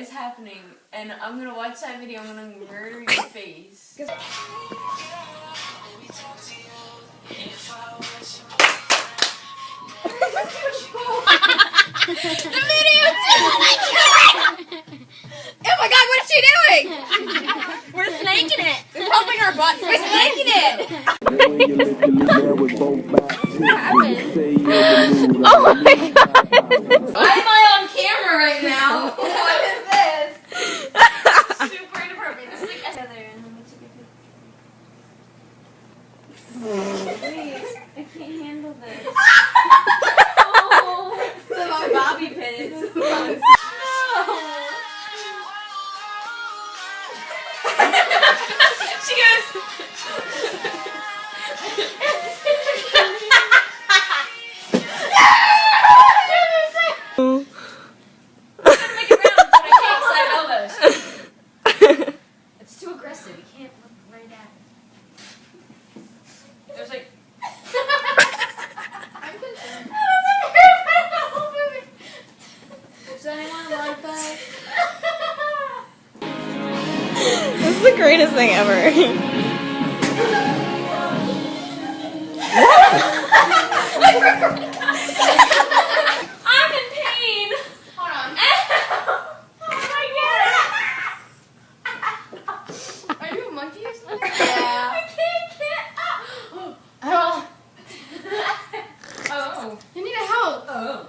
is happening, and I'm gonna watch that video. I'm gonna murder your face. The video too! Oh my god, what is she doing? We're snaking it. It's helping our butts. We're snaking it! Oh my god. Why am I on camera right now? What is this? Super inappropriate. This is like Please, I can't handle this. Oh, it's my bobby pins. She goes. Make it round, but I can't slide elbows. It's too aggressive. You can't look right at it. There's like. I'm concerned. Does anyone like that? This is the greatest thing ever. I'm in pain. Hold on. Oh my god. Are you a monkey or something? I can't get up. Oh. Oh. You need help. Oh.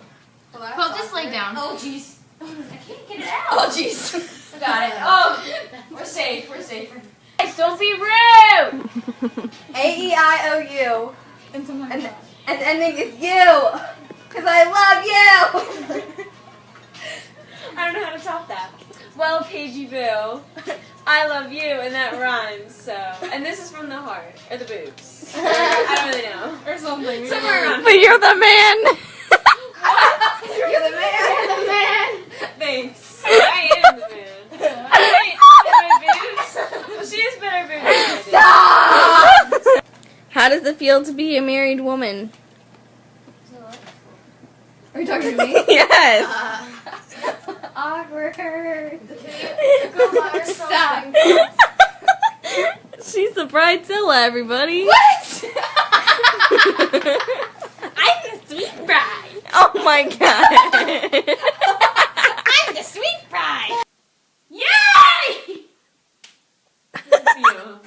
Well, just lay down. Oh jeez. I can't get it out. Oh, jeez. I got it. Oh. We're safe. We're safe. Guys, don't be rude. A-E-I-O-U. And the ending is you. Because I love you. I don't know how to top that. Well, Paigey Boo, I love you, and that rhymes. So, and this is from the heart or the boobs. I don't really know. Or something. Somewhere around. But you're the man. You're the man. You're the man. Thanks. I am the man. Wait, my boobs. Well, she has better boobs than I do. Stop! How does it feel to be a married woman? Are you talking to me? Yes. Awkward. Stop. She's the bridezilla, everybody. What? I'm the sweet bride. Oh my god. I'm the sweet bride. Yay! How's it feel?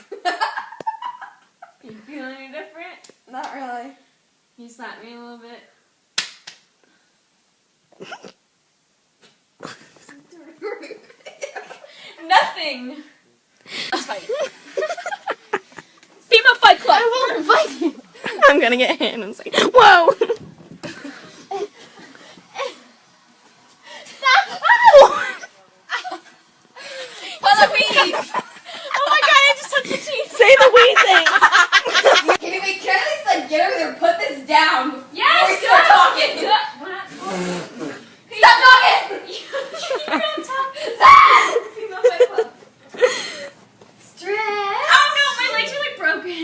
You feel any different? Not really. You slap me a little bit. Nothing. Let's fight. Female Fight Club. I won't invite you. I'm gonna get hit and say, whoa. Oh my god, I just touched the teeth. Say the wee thing. Can we at least like get over there and put this down before we Yes! start talking? Stop talking! You're on top. Stop! Female Fight Club. Stress. Oh no, my legs are like broken.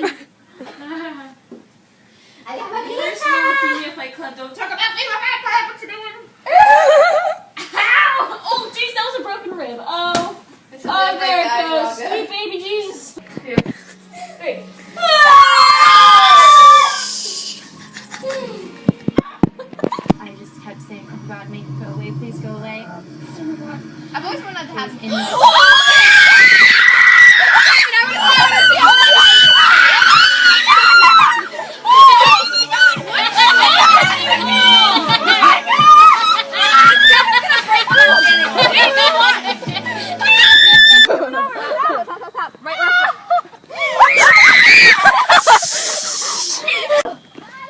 I got my There's pizza. no Female Fight Club. Don't talk about Female Fight Club. What you doing? Ow! Oh jeez, that was a broken rib. Oh. It's a Oh, big there it guy, goes. dog. Sweet baby Jesus. Here. Wait. I just kept saying, oh God, make it go away, please go away. I've always wanted to have In the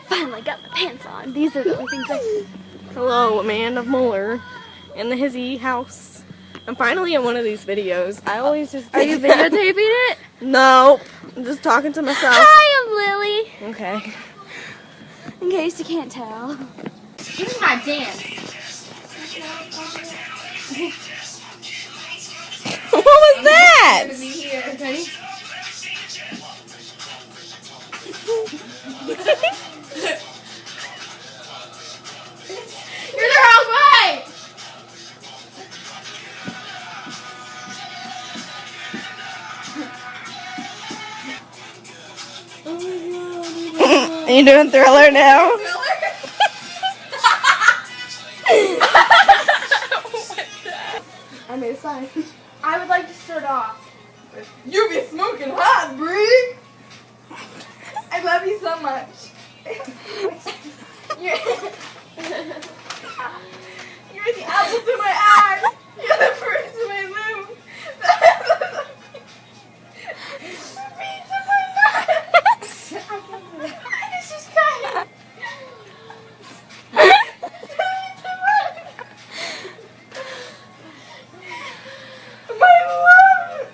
Finally got my pants on. These are the only things I... Hello, Amanda Muller in the Hizzy house. I'm finally in one of these videos. I always just... Are you videotaping it? No. I'm just talking to myself. Hi, I'm Lily. Okay. In case you can't tell. This is my dance. What was that? to be here. Ready? You're the wrong way! Are you doing Thriller now? I made a sign. I would like to start off with "You be smoking hot, Bree." I love you so much. You're the apple to my eye. You're the fruit to my loom. The beat to my nuts. I can't do that. She's crying. My love.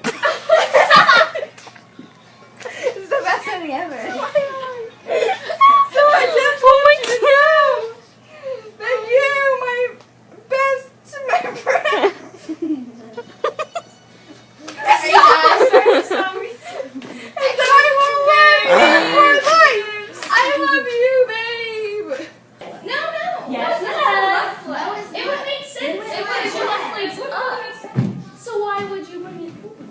This is the best ending ever. So I just want you to know that you, my best, my friend. And I will love you for life. I love you, babe. No. Yes, no, it it would make sense. It would left legs up. So why would you bring it forward?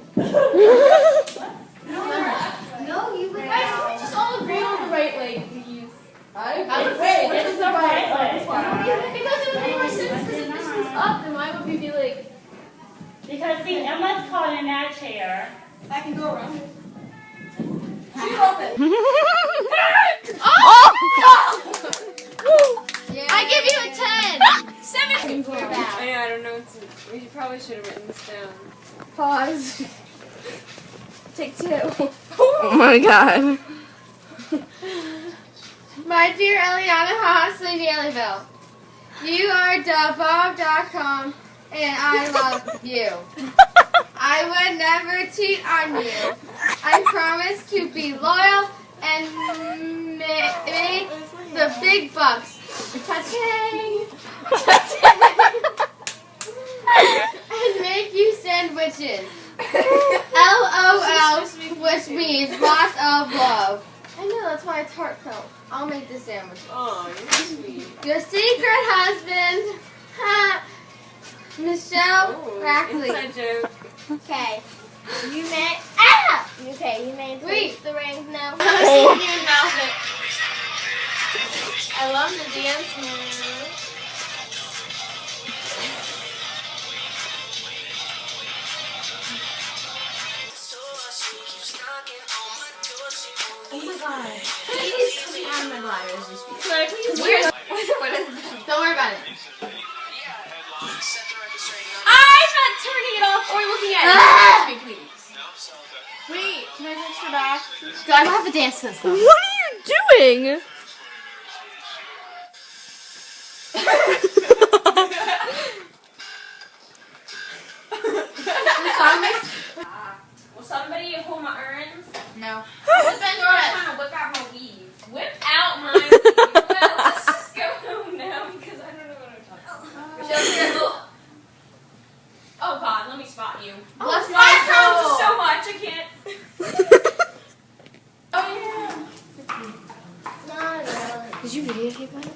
No, you would Guys, can we just all agree on the right leg, please? I would say this is the right Because it would make more sense because if this was up, then why would we be like... Because see, Emma's caught in that chair. I can go around. She's open. I give you a 10! 7! I don't know. We probably should have written this down. Pause. Take 2. Oh my god. My dear Eliana Hosley Dalyville, you are Bob.com and I love you. I would never cheat on you. I promise to be loyal and make the big bucks. Cha-ching! And make you sandwiches. LOL, which means lots of love. I know, that's why it's heartfelt. I'll make the sandwich. Oh, you're sweet. Your secret husband, Michelle Rackley. Inside joke. Okay. You may. Okay, you may place the rings now. Oh. I love the dance move. Oh my god. What is this? Don't worry about it. I'm not turning it off or looking at it. Excuse me, please. Wait, can I fix her back? I don't have a dance to this though. What are you doing? Will somebody hold my urns? No. I've been trying to whip out my weave. Whip out my weave. Well, let's just go home now because I don't know what I'm talking about. Oh god, let me spot you. Bless My my throat soul. is so much, I can't. Oh yeah. Did you videotape that?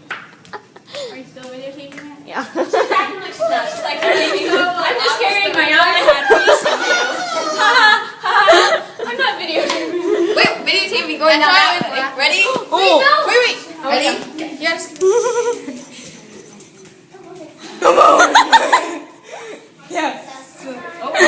Are you still videotaping it? Yeah. She's acting like she's not. She's like, I'm just carrying my iPad piece of you. I'm not videotaping. Wait, videotape me going down that way. Ready? Oh. Wait. Ready? Yes. Come on.